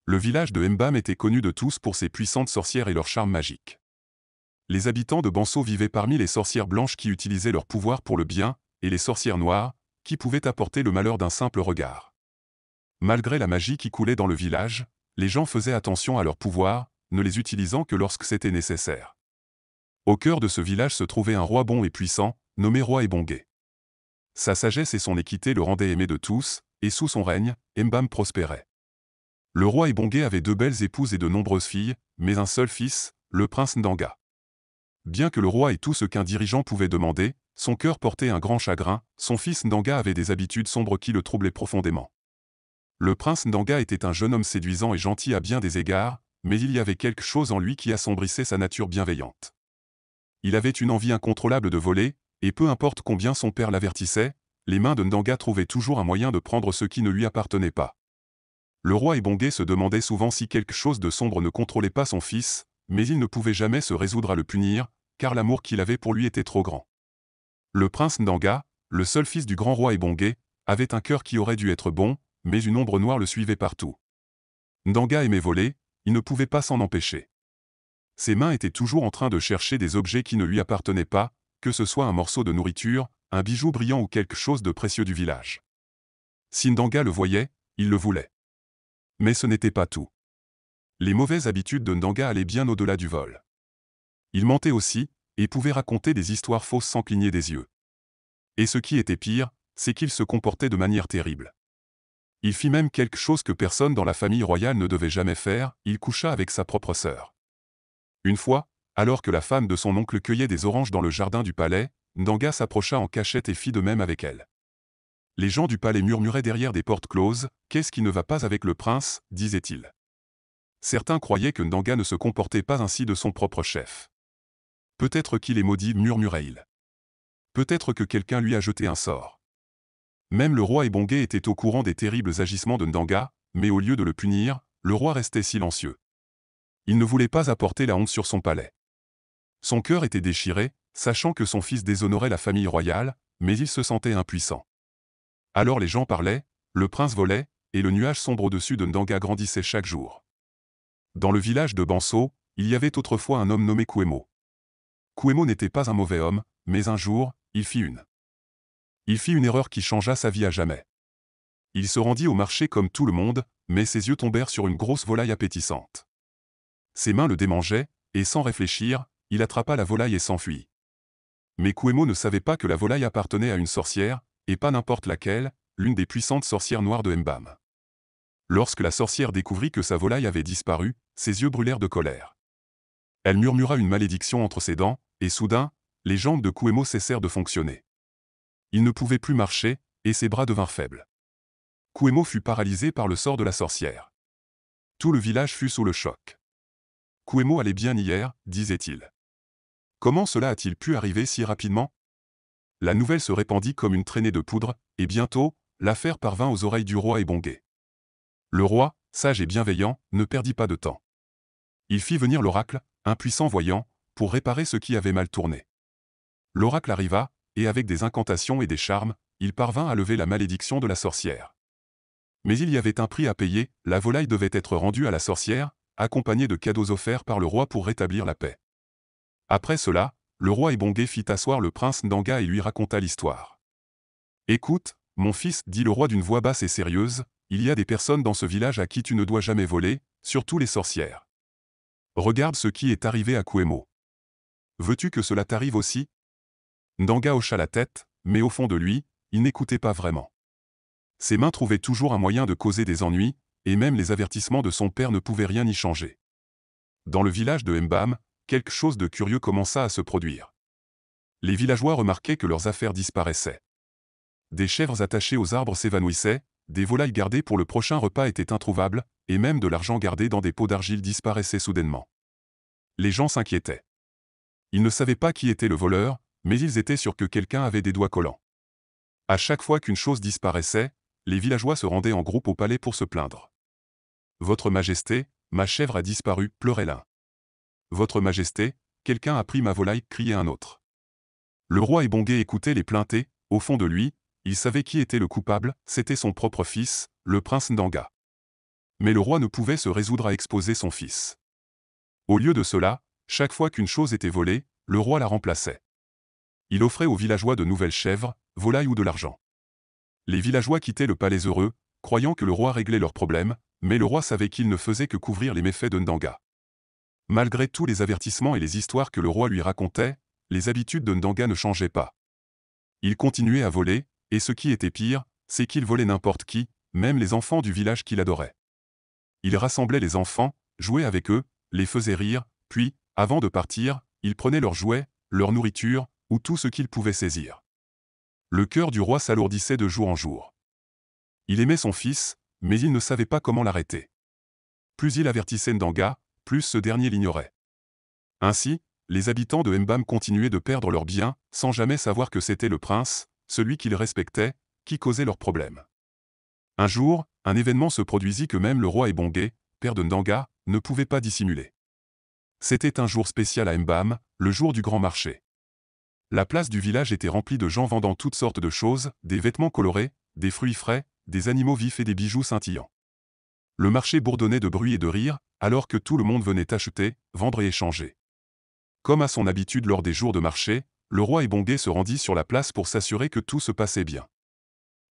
Le village de Mbam était connu de tous pour ses puissantes sorcières et leur charme magique. Les habitants de Banso vivaient parmi les sorcières blanches qui utilisaient leur pouvoir pour le bien, et les sorcières noires, qui pouvaient apporter le malheur d'un simple regard. Malgré la magie qui coulait dans le village, les gens faisaient attention à leur pouvoir, ne les utilisant que lorsque c'était nécessaire. Au cœur de ce village se trouvait un roi bon et puissant, nommé roi Ebongé. Sa sagesse et son équité le rendaient aimé de tous, et sous son règne, Mbam prospérait. Le roi Ebongé avait 2 belles épouses et de nombreuses filles, mais un seul fils, le prince Ndanga. Bien que le roi ait tout ce qu'un dirigeant pouvait demander, son cœur portait un grand chagrin, son fils Ndanga avait des habitudes sombres qui le troublaient profondément. Le prince Ndanga était un jeune homme séduisant et gentil à bien des égards, mais il y avait quelque chose en lui qui assombrissait sa nature bienveillante. Il avait une envie incontrôlable de voler, et peu importe combien son père l'avertissait, les mains de Ndanga trouvaient toujours un moyen de prendre ce qui ne lui appartenait pas. Le roi Ebongé se demandait souvent si quelque chose de sombre ne contrôlait pas son fils, mais il ne pouvait jamais se résoudre à le punir, car l'amour qu'il avait pour lui était trop grand. Le prince Ndanga, le seul fils du grand roi Ebongé, avait un cœur qui aurait dû être bon, mais une ombre noire le suivait partout. Ndanga aimait voler, il ne pouvait pas s'en empêcher. Ses mains étaient toujours en train de chercher des objets qui ne lui appartenaient pas, que ce soit un morceau de nourriture, un bijou brillant ou quelque chose de précieux du village. Si Ndanga le voyait, il le voulait. Mais ce n'était pas tout. Les mauvaises habitudes de Ndanga allaient bien au-delà du vol. Il mentait aussi, et pouvait raconter des histoires fausses sans cligner des yeux. Et ce qui était pire, c'est qu'il se comportait de manière terrible. Il fit même quelque chose que personne dans la famille royale ne devait jamais faire, il coucha avec sa propre sœur. Une fois, alors que la femme de son oncle cueillait des oranges dans le jardin du palais, Ndanga s'approcha en cachette et fit de même avec elle. Les gens du palais murmuraient derrière des portes closes, « Qu'est-ce qui ne va pas avec le prince ?» disaient-ils. Certains croyaient que Ndanga ne se comportait pas ainsi de son propre chef. Peut-être qu'il est maudit, murmurait-il. Peut-être que quelqu'un lui a jeté un sort. Même le roi Ebongé était au courant des terribles agissements de Ndanga, mais au lieu de le punir, le roi restait silencieux. Il ne voulait pas apporter la honte sur son palais. Son cœur était déchiré, sachant que son fils déshonorait la famille royale, mais il se sentait impuissant. Alors les gens parlaient, le prince volait, et le nuage sombre au-dessus de Ndanga grandissait chaque jour. Dans le village de Banso, il y avait autrefois un homme nommé Kouemo. Kouemo n'était pas un mauvais homme, mais un jour, il fit une erreur qui changea sa vie à jamais. Il se rendit au marché comme tout le monde, mais ses yeux tombèrent sur une grosse volaille appétissante. Ses mains le démangeaient, et sans réfléchir, il attrapa la volaille et s'enfuit. Mais Kouemo ne savait pas que la volaille appartenait à une sorcière, et pas n'importe laquelle, l'une des puissantes sorcières noires de Mbam. Lorsque la sorcière découvrit que sa volaille avait disparu, ses yeux brûlèrent de colère. Elle murmura une malédiction entre ses dents, et soudain, les jambes de Kouemo cessèrent de fonctionner. Il ne pouvait plus marcher, et ses bras devinrent faibles. Kouemo fut paralysé par le sort de la sorcière. Tout le village fut sous le choc. Kouemo allait bien hier, disait-il. Comment cela a-t-il pu arriver si rapidement? La nouvelle se répandit comme une traînée de poudre, et bientôt, l'affaire parvint aux oreilles du roi Ebongé. Le roi, sage et bienveillant, ne perdit pas de temps. Il fit venir l'oracle, un puissant voyant, pour réparer ce qui avait mal tourné. L'oracle arriva, et avec des incantations et des charmes, il parvint à lever la malédiction de la sorcière. Mais il y avait un prix à payer, la volaille devait être rendue à la sorcière, accompagnée de cadeaux offerts par le roi pour rétablir la paix. Après cela, le roi Ebongé fit asseoir le prince Ndanga et lui raconta l'histoire. « Écoute, mon fils, dit le roi d'une voix basse et sérieuse, il y a des personnes dans ce village à qui tu ne dois jamais voler, surtout les sorcières. Regarde ce qui est arrivé à Kouemo. Veux-tu que cela t'arrive aussi ?» Ndanga hocha la tête, mais au fond de lui, il n'écoutait pas vraiment. Ses mains trouvaient toujours un moyen de causer des ennuis, et même les avertissements de son père ne pouvaient rien y changer. Dans le village de Mbam, quelque chose de curieux commença à se produire. Les villageois remarquaient que leurs affaires disparaissaient. Des chèvres attachées aux arbres s'évanouissaient, des volailles gardées pour le prochain repas étaient introuvables, et même de l'argent gardé dans des pots d'argile disparaissait soudainement. Les gens s'inquiétaient. Ils ne savaient pas qui était le voleur, mais ils étaient sûrs que quelqu'un avait des doigts collants. À chaque fois qu'une chose disparaissait, les villageois se rendaient en groupe au palais pour se plaindre. « Votre Majesté, ma chèvre a disparu » pleurait l'un. « Votre Majesté, quelqu'un a pris ma volaille » criait un autre. Le roi Ebongé écoutait les plaintes et, au fond de lui, il savait qui était le coupable, c'était son propre fils, le prince Ndanga. Mais le roi ne pouvait se résoudre à exposer son fils. Au lieu de cela, chaque fois qu'une chose était volée, le roi la remplaçait. Il offrait aux villageois de nouvelles chèvres, volailles ou de l'argent. Les villageois quittaient le palais heureux, croyant que le roi réglait leurs problèmes, mais le roi savait qu'il ne faisait que couvrir les méfaits de Ndanga. Malgré tous les avertissements et les histoires que le roi lui racontait, les habitudes de Ndanga ne changeaient pas. Il continuait à voler, et ce qui était pire, c'est qu'il volait n'importe qui, même les enfants du village qu'il adorait. Il rassemblait les enfants, jouait avec eux, les faisait rire, puis, avant de partir, il prenait leurs jouets, leur nourriture, ou tout ce qu'il pouvait saisir. Le cœur du roi s'alourdissait de jour en jour. Il aimait son fils, mais il ne savait pas comment l'arrêter. Plus il avertissait Ndanga, plus ce dernier l'ignorait. Ainsi, les habitants de Mbam continuaient de perdre leurs biens, sans jamais savoir que c'était le prince, celui qu'ils respectaient, qui causait leurs problèmes. Un jour, un événement se produisit que même le roi Ebongé, père de Ndanga, ne pouvait pas dissimuler. C'était un jour spécial à Mbam, le jour du grand marché. La place du village était remplie de gens vendant toutes sortes de choses, des vêtements colorés, des fruits frais, des animaux vifs et des bijoux scintillants. Le marché bourdonnait de bruit et de rire, alors que tout le monde venait acheter, vendre et échanger. Comme à son habitude lors des jours de marché, le roi Ebongé se rendit sur la place pour s'assurer que tout se passait bien.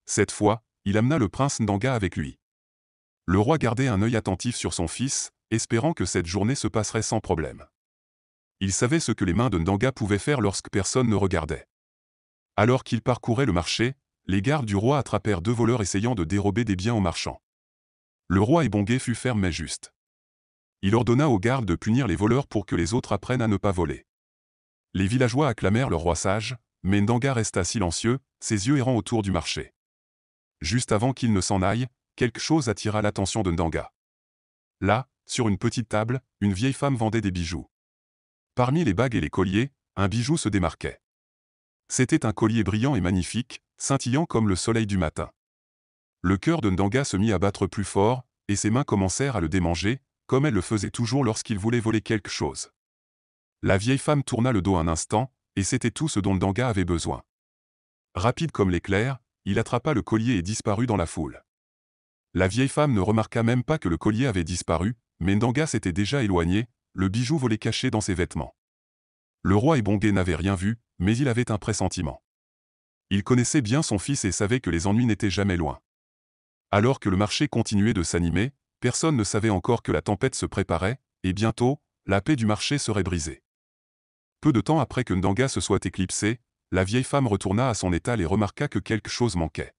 Cette fois, il amena le prince Ndanga avec lui. Le roi gardait un œil attentif sur son fils, espérant que cette journée se passerait sans problème. Il savait ce que les mains de Ndanga pouvaient faire lorsque personne ne regardait. Alors qu'il parcourait le marché, les gardes du roi attrapèrent 2 voleurs essayant de dérober des biens aux marchands. Le roi Ebongé fut ferme mais juste. Il ordonna aux gardes de punir les voleurs pour que les autres apprennent à ne pas voler. Les villageois acclamèrent le roi sage, mais Ndanga resta silencieux, ses yeux errant autour du marché. Juste avant qu'il ne s'en aille, quelque chose attira l'attention de Ndanga. Là, sur une petite table, une vieille femme vendait des bijoux. Parmi les bagues et les colliers, un bijou se démarquait. C'était un collier brillant et magnifique, scintillant comme le soleil du matin. Le cœur de Ndanga se mit à battre plus fort, et ses mains commencèrent à le démanger, comme elle le faisait toujours lorsqu'il voulait voler quelque chose. La vieille femme tourna le dos un instant, et c'était tout ce dont Ndanga avait besoin. Rapide comme l'éclair, il attrapa le collier et disparut dans la foule. La vieille femme ne remarqua même pas que le collier avait disparu, mais Ndanga s'était déjà éloigné, le bijou volé caché dans ses vêtements. Le roi Ebongé n'avait rien vu, mais il avait un pressentiment. Il connaissait bien son fils et savait que les ennuis n'étaient jamais loin. Alors que le marché continuait de s'animer, personne ne savait encore que la tempête se préparait, et bientôt, la paix du marché serait brisée. Peu de temps après que Ndanga se soit éclipsé, la vieille femme retourna à son étal et remarqua que quelque chose manquait.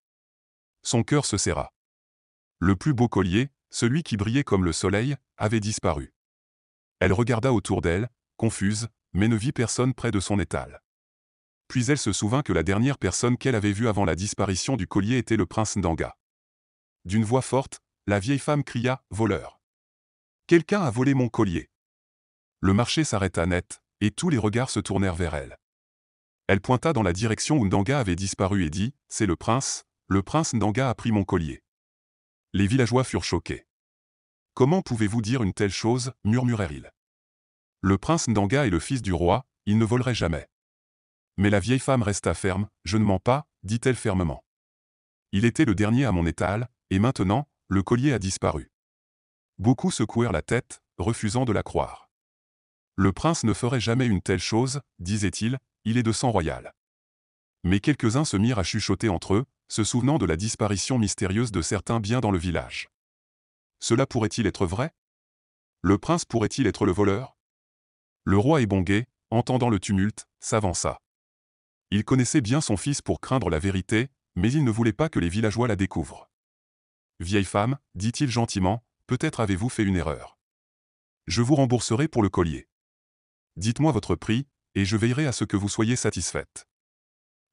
Son cœur se serra. Le plus beau collier, celui qui brillait comme le soleil, avait disparu. Elle regarda autour d'elle, confuse, mais ne vit personne près de son étal. Puis elle se souvint que la dernière personne qu'elle avait vue avant la disparition du collier était le prince Ndanga. D'une voix forte, la vieille femme cria « Voleur !» Quelqu'un a volé mon collier. Le marché s'arrêta net, et tous les regards se tournèrent vers elle. Elle pointa dans la direction où Ndanga avait disparu et dit « C'est le prince Ndanga a pris mon collier. » Les villageois furent choqués. « Comment pouvez-vous dire une telle chose » murmurèrent-ils. « Le prince Ndanga est le fils du roi, il ne volerait jamais. » Mais la vieille femme resta ferme, « Je ne mens pas » dit-elle fermement. « Il était le dernier à mon étal, et maintenant, le collier a disparu. » Beaucoup secouèrent la tête, refusant de la croire. « Le prince ne ferait jamais une telle chose, disait-il, il est de sang royal. » Mais quelques-uns se mirent à chuchoter entre eux, se souvenant de la disparition mystérieuse de certains biens dans le village. Cela pourrait-il être vrai? Le prince pourrait-il être le voleur? Le roi Ebongé, entendant le tumulte, s'avança. Il connaissait bien son fils pour craindre la vérité, mais il ne voulait pas que les villageois la découvrent. « Vieille femme, dit-il gentiment, peut-être avez-vous fait une erreur. Je vous rembourserai pour le collier. Dites-moi votre prix, et je veillerai à ce que vous soyez satisfaite. »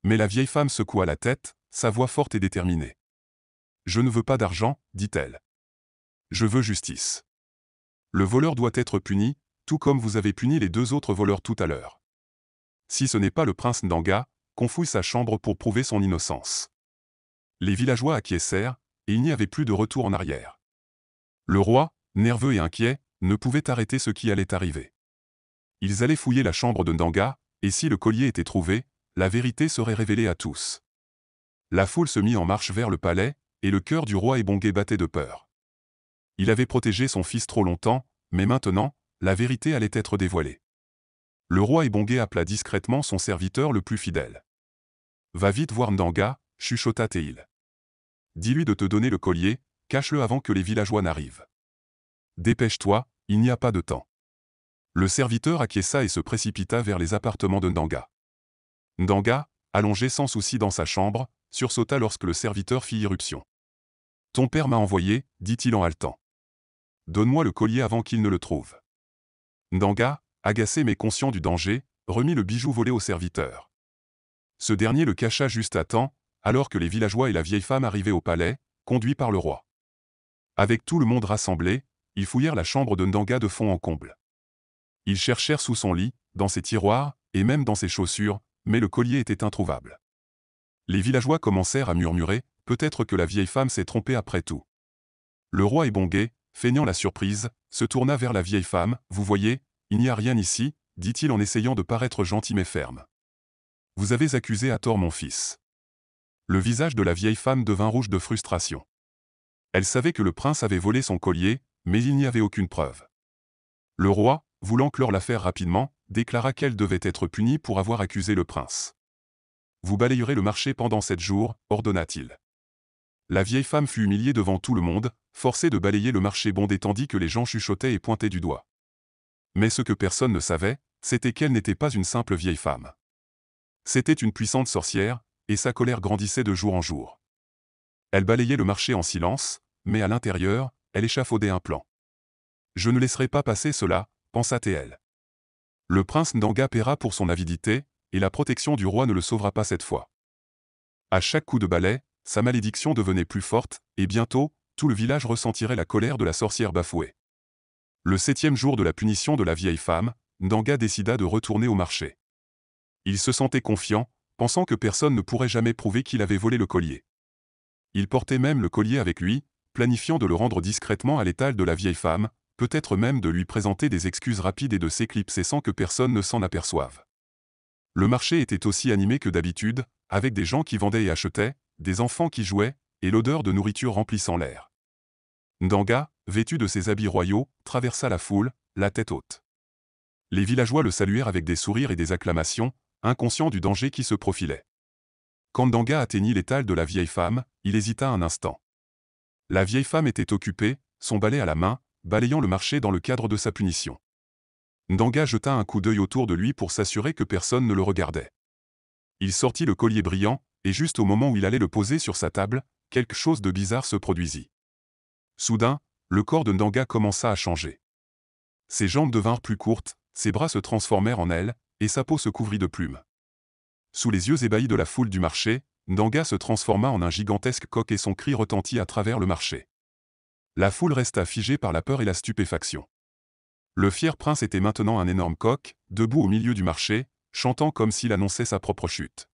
Mais la vieille femme secoua la tête, sa voix forte et déterminée. « Je ne veux pas d'argent, dit-elle. Je veux justice. Le voleur doit être puni, tout comme vous avez puni les 2 autres voleurs tout à l'heure. Si ce n'est pas le prince Ndanga, qu'on fouille sa chambre pour prouver son innocence. » Les villageois acquiescèrent, et il n'y avait plus de retour en arrière. Le roi, nerveux et inquiet, ne pouvait arrêter ce qui allait arriver. Ils allaient fouiller la chambre de Ndanga, et si le collier était trouvé, la vérité serait révélée à tous. La foule se mit en marche vers le palais, et le cœur du roi Ebongé battait de peur. Il avait protégé son fils trop longtemps, mais maintenant, la vérité allait être dévoilée. Le roi Ebongé appela discrètement son serviteur le plus fidèle. « Va vite voir Ndanga » chuchota Théil. « Dis-lui de te donner le collier, cache-le avant que les villageois n'arrivent. Dépêche-toi, il n'y a pas de temps. » Le serviteur acquiesça et se précipita vers les appartements de Ndanga. Ndanga, allongé sans souci dans sa chambre, sursauta lorsque le serviteur fit irruption. « Ton père m'a envoyé, dit-il en haletant. Donne-moi le collier avant qu'il ne le trouve. » Ndanga, agacé mais conscient du danger, remit le bijou volé au serviteur. Ce dernier le cacha juste à temps, alors que les villageois et la vieille femme arrivaient au palais, conduits par le roi. Avec tout le monde rassemblé, ils fouillèrent la chambre de Ndanga de fond en comble. Ils cherchèrent sous son lit, dans ses tiroirs, et même dans ses chaussures, mais le collier était introuvable. Les villageois commencèrent à murmurer, peut-être que la vieille femme s'est trompée après tout. Le roi Ebongé, feignant la surprise, se tourna vers la vieille femme. « Vous voyez, il n'y a rien ici, dit-il en essayant de paraître gentil mais ferme. Vous avez accusé à tort mon fils. » Le visage de la vieille femme devint rouge de frustration. Elle savait que le prince avait volé son collier, mais il n'y avait aucune preuve. Le roi, voulant clore l'affaire rapidement, déclara qu'elle devait être punie pour avoir accusé le prince. « Vous balayerez le marché pendant 7 jours, ordonna-t-il. La vieille femme fut humiliée devant tout le monde, forcée de balayer le marché bondé tandis que les gens chuchotaient et pointaient du doigt. Mais ce que personne ne savait, c'était qu'elle n'était pas une simple vieille femme. C'était une puissante sorcière, et sa colère grandissait de jour en jour. Elle balayait le marché en silence, mais à l'intérieur, elle échafaudait un plan. « Je ne laisserai pas passer cela, » pensa-t-elle. Le prince Ndanga paiera pour son avidité, et la protection du roi ne le sauvera pas cette fois. À chaque coup de balai, sa malédiction devenait plus forte, et bientôt, tout le village ressentirait la colère de la sorcière bafouée. Le 7e jour de la punition de la vieille femme, Ndanga décida de retourner au marché. Il se sentait confiant, pensant que personne ne pourrait jamais prouver qu'il avait volé le collier. Il portait même le collier avec lui, planifiant de le rendre discrètement à l'étal de la vieille femme, peut-être même de lui présenter des excuses rapides et de s'éclipser sans que personne ne s'en aperçoive. Le marché était aussi animé que d'habitude, avec des gens qui vendaient et achetaient, des enfants qui jouaient, et l'odeur de nourriture remplissant l'air. Ndanga, vêtu de ses habits royaux, traversa la foule, la tête haute. Les villageois le saluèrent avec des sourires et des acclamations, inconscients du danger qui se profilait. Quand Ndanga atteignit l'étal de la vieille femme, il hésita un instant. La vieille femme était occupée, son balai à la main, balayant le marché dans le cadre de sa punition. Ndanga jeta un coup d'œil autour de lui pour s'assurer que personne ne le regardait. Il sortit le collier brillant, et juste au moment où il allait le poser sur sa table, quelque chose de bizarre se produisit. Soudain, le corps de Ndanga commença à changer. Ses jambes devinrent plus courtes, ses bras se transformèrent en ailes, et sa peau se couvrit de plumes. Sous les yeux ébahis de la foule du marché, Ndanga se transforma en un gigantesque coq et son cri retentit à travers le marché. La foule resta figée par la peur et la stupéfaction. Le fier prince était maintenant un énorme coq, debout au milieu du marché, chantant comme s'il annonçait sa propre chute.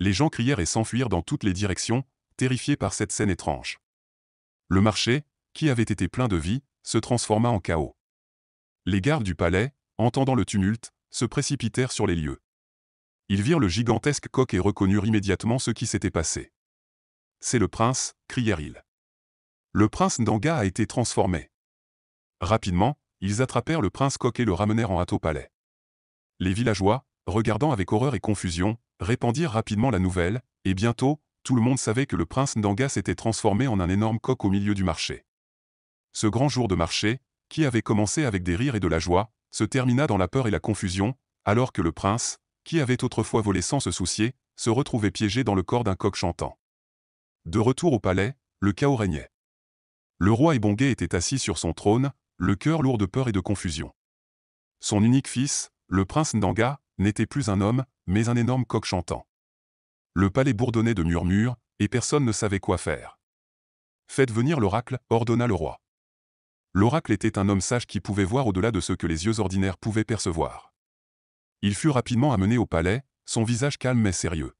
Les gens crièrent et s'enfuirent dans toutes les directions, terrifiés par cette scène étrange. Le marché, qui avait été plein de vie, se transforma en chaos. Les gardes du palais, entendant le tumulte, se précipitèrent sur les lieux. Ils virent le gigantesque coq et reconnurent immédiatement ce qui s'était passé. « C'est le prince » crièrent-ils. Le prince Ndanga a été transformé. Rapidement, ils attrapèrent le prince coq et le ramenèrent en hâte au palais. Les villageois, regardant avec horreur et confusion, répandirent rapidement la nouvelle, et bientôt, tout le monde savait que le prince Ndanga s'était transformé en un énorme coq au milieu du marché. Ce grand jour de marché, qui avait commencé avec des rires et de la joie, se termina dans la peur et la confusion, alors que le prince, qui avait autrefois volé sans se soucier, se retrouvait piégé dans le corps d'un coq chantant. De retour au palais, le chaos régnait. Le roi Ebongé était assis sur son trône, le cœur lourd de peur et de confusion. Son unique fils, le prince Ndanga, n'était plus un homme, mais un énorme coq chantant. Le palais bourdonnait de murmures, et personne ne savait quoi faire. « Faites venir l'oracle » ordonna le roi. L'oracle était un homme sage qui pouvait voir au-delà de ce que les yeux ordinaires pouvaient percevoir. Il fut rapidement amené au palais, son visage calme mais sérieux.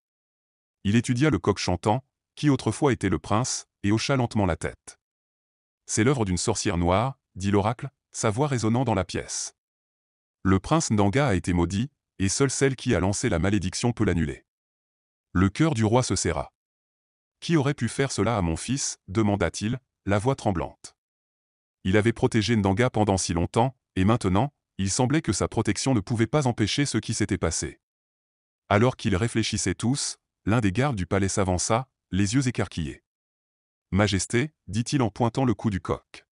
Il étudia le coq chantant, qui autrefois était le prince, et hocha lentement la tête. « C'est l'œuvre d'une sorcière noire » dit l'oracle, sa voix résonnant dans la pièce. Le prince Ndanga a été maudit, et seule celle qui a lancé la malédiction peut l'annuler. Le cœur du roi se serra. « Qui aurait pu faire cela à mon fils » demanda-t-il, la voix tremblante. Il avait protégé Ndanga pendant si longtemps, et maintenant, il semblait que sa protection ne pouvait pas empêcher ce qui s'était passé. Alors qu'ils réfléchissaient tous, l'un des gardes du palais s'avança, les yeux écarquillés. « Majesté, dit-il en pointant le cou du coq.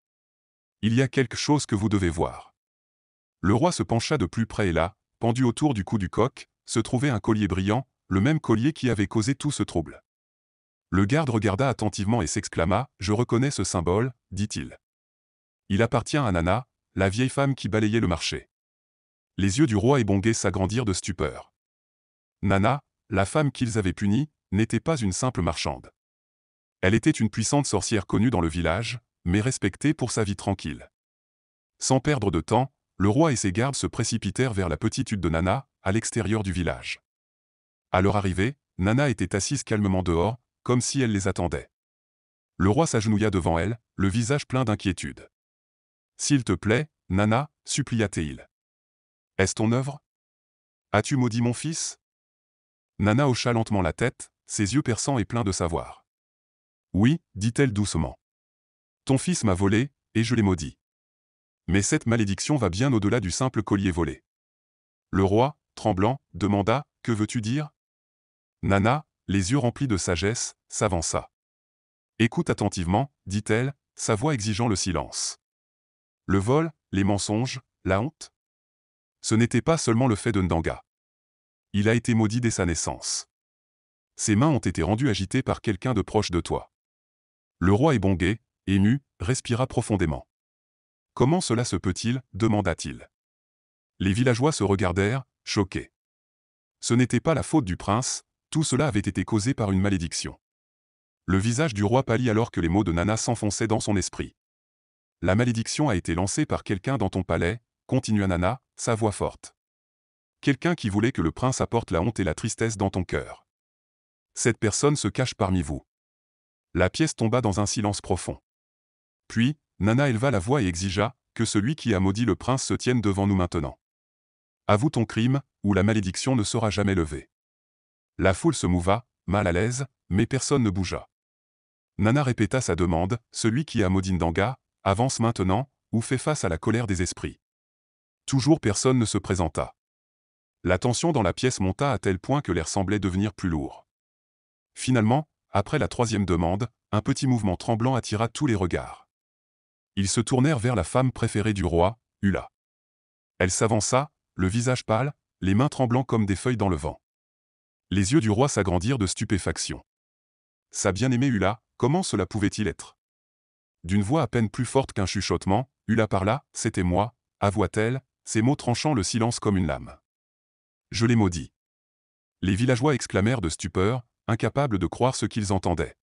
Il y a quelque chose que vous devez voir. » Le roi se pencha de plus près et là, pendu autour du cou du coq, se trouvait un collier brillant, le même collier qui avait causé tout ce trouble. Le garde regarda attentivement et s'exclama « Je reconnais ce symbole », dit-il. Il appartient à Nana, la vieille femme qui balayait le marché. Les yeux du roi et Bongué s'agrandirent de stupeur. Nana, la femme qu'ils avaient punie, n'était pas une simple marchande. Elle était une puissante sorcière connue dans le village, mais respectée pour sa vie tranquille. Sans perdre de temps, le roi et ses gardes se précipitèrent vers la petite hutte de Nana, à l'extérieur du village. À leur arrivée, Nana était assise calmement dehors, comme si elle les attendait. Le roi s'agenouilla devant elle, le visage plein d'inquiétude. « S'il te plaît, Nana, supplia-t-il. Est-ce ton œuvre? As-tu maudit mon fils ?» Nana hocha lentement la tête, ses yeux perçants et pleins de savoir. « Oui, dit-elle doucement. Ton fils m'a volé, et je l'ai maudit. Mais cette malédiction va bien au-delà du simple collier volé. » Le roi, tremblant, demanda « Que veux-tu dire ?» Nana, les yeux remplis de sagesse, s'avança. « Écoute attentivement, dit-elle, sa voix exigeant le silence. Le vol, les mensonges, la honte? Ce n'était pas seulement le fait de Ndanga. Il a été maudit dès sa naissance. Ses mains ont été rendues agitées par quelqu'un de proche de toi. » Le roi Ebongué, ému, respira profondément. « Comment cela se peut-il » demanda-t-il. Les villageois se regardèrent, choqués. Ce n'était pas la faute du prince, tout cela avait été causé par une malédiction. Le visage du roi pâlit alors que les mots de Nana s'enfonçaient dans son esprit. « La malédiction a été lancée par quelqu'un dans ton palais, » continua Nana, sa voix forte. « Quelqu'un qui voulait que le prince apporte la honte et la tristesse dans ton cœur. Cette personne se cache parmi vous. » La pièce tomba dans un silence profond. Puis, Nana éleva la voix et exigea que celui qui a maudit le prince se tienne devant nous maintenant. Avoue ton crime, ou la malédiction ne sera jamais levée. La foule se mouva, mal à l'aise, mais personne ne bougea. Nana répéta sa demande, celui qui a maudit Ndanga, avance maintenant, ou fait face à la colère des esprits. Toujours personne ne se présenta. La tension dans la pièce monta à tel point que l'air semblait devenir plus lourd. Finalement, après la troisième demande, un petit mouvement tremblant attira tous les regards. Ils se tournèrent vers la femme préférée du roi, Hula. Elle s'avança, le visage pâle, les mains tremblant comme des feuilles dans le vent. Les yeux du roi s'agrandirent de stupéfaction. Sa bien-aimée Hula, comment cela pouvait-il être? D'une voix à peine plus forte qu'un chuchotement, Hula parla, « C'était moi », avoua-t-elle, ses mots tranchant le silence comme une lame. « Je l'ai maudit. » Les villageois exclamèrent de stupeur, incapables de croire ce qu'ils entendaient.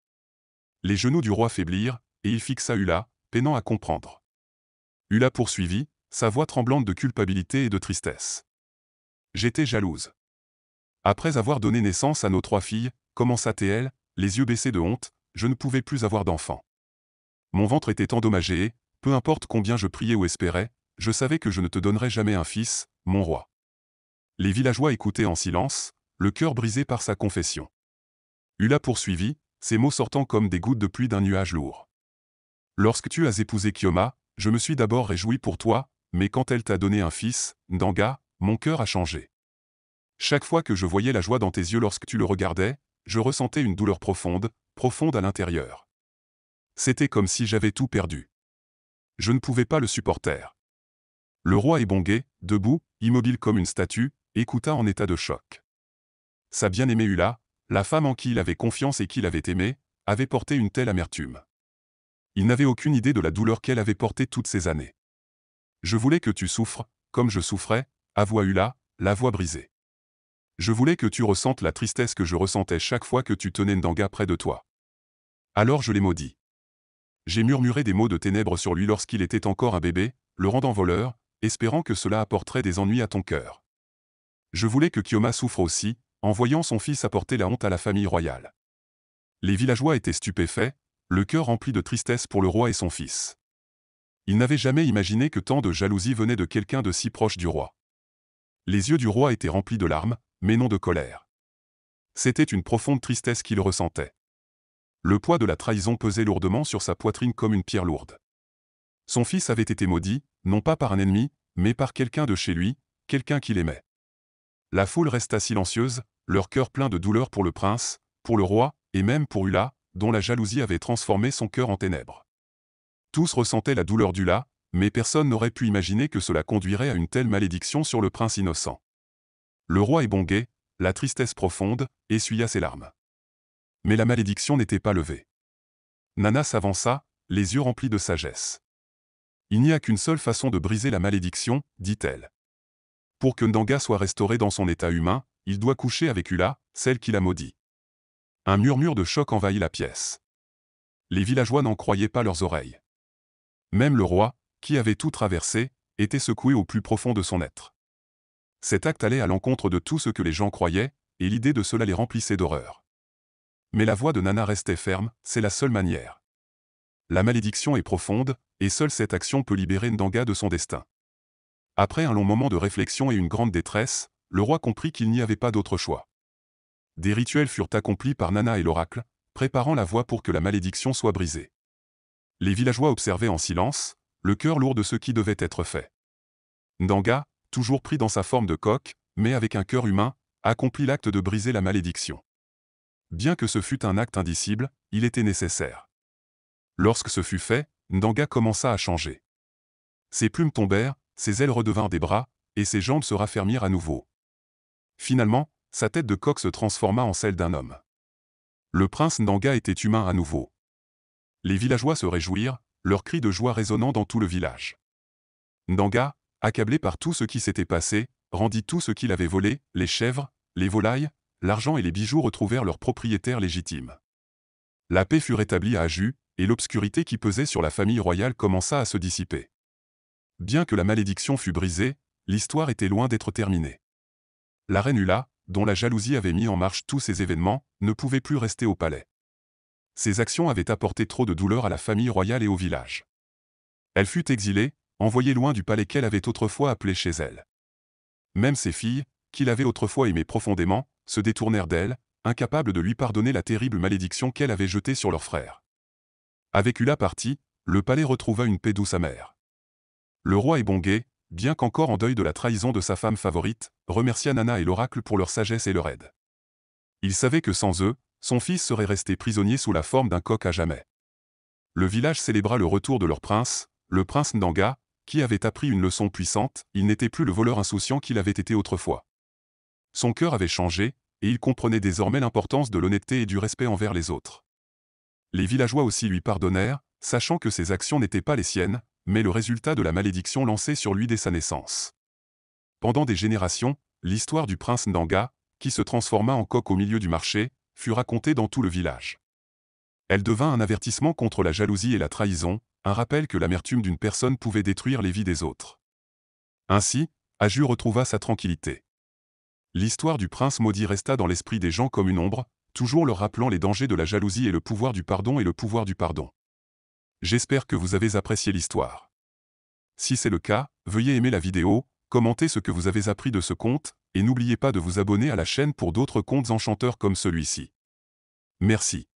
Les genoux du roi faiblirent, et il fixa Hula, peinant à comprendre. Hula poursuivit, sa voix tremblante de culpabilité et de tristesse. « J'étais jalouse. Après avoir donné naissance à nos 3 filles, commença-t-elle, les yeux baissés de honte, je ne pouvais plus avoir d'enfant. Mon ventre était endommagé et, peu importe combien je priais ou espérais, je savais que je ne te donnerais jamais un fils, mon roi. » Les villageois écoutaient en silence, le cœur brisé par sa confession. Hula poursuivit, ses mots sortant comme des gouttes de pluie d'un nuage lourd. « Lorsque tu as épousé Kyoma, je me suis d'abord réjoui pour toi, mais quand elle t'a donné un fils, Ndanga, mon cœur a changé. Chaque fois que je voyais la joie dans tes yeux lorsque tu le regardais, je ressentais une douleur profonde, profonde à l'intérieur. C'était comme si j'avais tout perdu. Je ne pouvais pas le supporter. » Le roi Ebongué, debout, immobile comme une statue, écouta en état de choc. Sa bien-aimée Hula, la femme en qui il avait confiance et qu'il avait aimée, avait porté une telle amertume. Il n'avait aucune idée de la douleur qu'elle avait portée toutes ces années. « Je voulais que tu souffres, comme je souffrais, » avoua Hula, la voix brisée. « Je voulais que tu ressentes la tristesse que je ressentais chaque fois que tu tenais Ndanga près de toi. Alors je l'ai maudit. J'ai murmuré des mots de ténèbres sur lui lorsqu'il était encore un bébé, le rendant voleur, espérant que cela apporterait des ennuis à ton cœur. Je voulais que Kyoma souffre aussi, en voyant son fils apporter la honte à la famille royale. » Les villageois étaient stupéfaits, le cœur rempli de tristesse pour le roi et son fils. Ils n'avaient jamais imaginé que tant de jalousie venait de quelqu'un de si proche du roi. Les yeux du roi étaient remplis de larmes, mais non de colère. C'était une profonde tristesse qu'il ressentait. Le poids de la trahison pesait lourdement sur sa poitrine comme une pierre lourde. Son fils avait été maudit, non pas par un ennemi, mais par quelqu'un de chez lui, quelqu'un qu'il aimait. La foule resta silencieuse, leur cœur plein de douleur pour le prince, pour le roi, et même pour Ulla, dont la jalousie avait transformé son cœur en ténèbres. Tous ressentaient la douleur d'Ulla, mais personne n'aurait pu imaginer que cela conduirait à une telle malédiction sur le prince innocent. Le roi Ebongé, la tristesse profonde, essuya ses larmes. Mais la malédiction n'était pas levée. Nana s'avança, les yeux remplis de sagesse. « Il n'y a qu'une seule façon de briser la malédiction, dit-elle. Pour que Ndanga soit restauré dans son état humain, il doit coucher avec Ulla, celle qui l'a maudit. » Un murmure de choc envahit la pièce. Les villageois n'en croyaient pas leurs oreilles. Même le roi, qui avait tout traversé, était secoué au plus profond de son être. Cet acte allait à l'encontre de tout ce que les gens croyaient, et l'idée de cela les remplissait d'horreur. Mais la voix de Nana restait ferme, c'est la seule manière. La malédiction est profonde, et seule cette action peut libérer Ndanga de son destin. Après un long moment de réflexion et une grande détresse, le roi comprit qu'il n'y avait pas d'autre choix. Des rituels furent accomplis par Nana et l'oracle, préparant la voie pour que la malédiction soit brisée. Les villageois observaient en silence, le cœur lourd de ce qui devait être fait. Ndanga, toujours pris dans sa forme de coq, mais avec un cœur humain, accomplit l'acte de briser la malédiction. Bien que ce fût un acte indicible, il était nécessaire. Lorsque ce fut fait, Ndanga commença à changer. Ses plumes tombèrent, ses ailes redevinrent des bras, et ses jambes se raffermirent à nouveau. Finalement, sa tête de coq se transforma en celle d'un homme. Le prince Ndanga était humain à nouveau. Les villageois se réjouirent, leurs cris de joie résonnant dans tout le village. Ndanga, accablé par tout ce qui s'était passé, rendit tout ce qu'il avait volé, les chèvres, les volailles, l'argent et les bijoux retrouvèrent leurs propriétaires légitimes. La paix fut rétablie à Aju, et l'obscurité qui pesait sur la famille royale commença à se dissiper. Bien que la malédiction fût brisée, l'histoire était loin d'être terminée. La reine Ulla, dont la jalousie avait mis en marche tous ces événements, ne pouvait plus rester au palais. Ses actions avaient apporté trop de douleur à la famille royale et au village. Elle fut exilée, envoyée loin du palais qu'elle avait autrefois appelé chez elle. Même ses filles, qui l'avaient autrefois aimée profondément, se détournèrent d'elle, incapables de lui pardonner la terrible malédiction qu'elle avait jetée sur leur frère. Avec Ulla partie, le palais retrouva une paix douce amère. Le roi Ebongé, bien qu'encore en deuil de la trahison de sa femme favorite, remercia Nana et l'oracle pour leur sagesse et leur aide. Il savait que sans eux, son fils serait resté prisonnier sous la forme d'un coq à jamais. Le village célébra le retour de leur prince, le prince Ndanga, qui avait appris une leçon puissante, il n'était plus le voleur insouciant qu'il avait été autrefois. Son cœur avait changé, et il comprenait désormais l'importance de l'honnêteté et du respect envers les autres. Les villageois aussi lui pardonnèrent, sachant que ses actions n'étaient pas les siennes, mais le résultat de la malédiction lancée sur lui dès sa naissance. Pendant des générations, l'histoire du prince Ndanga, qui se transforma en coq au milieu du marché, fut racontée dans tout le village. Elle devint un avertissement contre la jalousie et la trahison, un rappel que l'amertume d'une personne pouvait détruire les vies des autres. Ainsi, Aju retrouva sa tranquillité. L'histoire du prince maudit resta dans l'esprit des gens comme une ombre, toujours leur rappelant les dangers de la jalousie et le pouvoir du pardon. J'espère que vous avez apprécié l'histoire. Si c'est le cas, veuillez aimer la vidéo, commenter ce que vous avez appris de ce conte, et n'oubliez pas de vous abonner à la chaîne pour d'autres contes enchanteurs comme celui-ci. Merci.